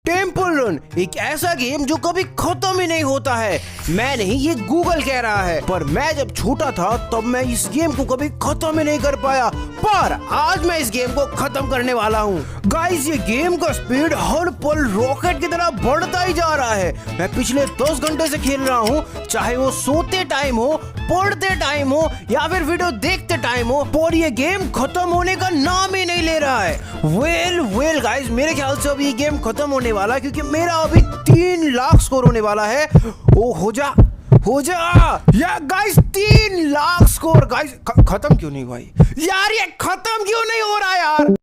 Temple run एक ऐसा game जो कभी खत्म ही नहीं होता है। मैं नहीं, ये गूगल कह रहा है। पर मैं जब छोटा था तब मैं इस गेम को कभी खत्म ही नहीं कर पाया, पर आज मैं इस गेम को खत्म करने वाला हूँ। गाइस, ये गेम का स्पीड हर पल रॉकेट की तरह बढ़ता ही जा रहा है। मैं पिछले 10 घंटे से खेल रहा हूँ, चाहे वो सोते टाइम हो, पढ़ते टाइम हो या फिर वीडियो देखते टाइम हो, पर ये गेम खत्म होने का नाम ही नहीं ले रहा है। वेल गाइस, मेरे ख्याल से अभी ये गेम खत्म होने वाला है, क्योंकि मेरा अभी 3 लाख स्कोर होने वाला है। ओ हो जा या गाइस 3 लाख स्कोर। गाइस खत्म क्यों नहीं भाई यार, ये खत्म क्यों नहीं हो रहा यार।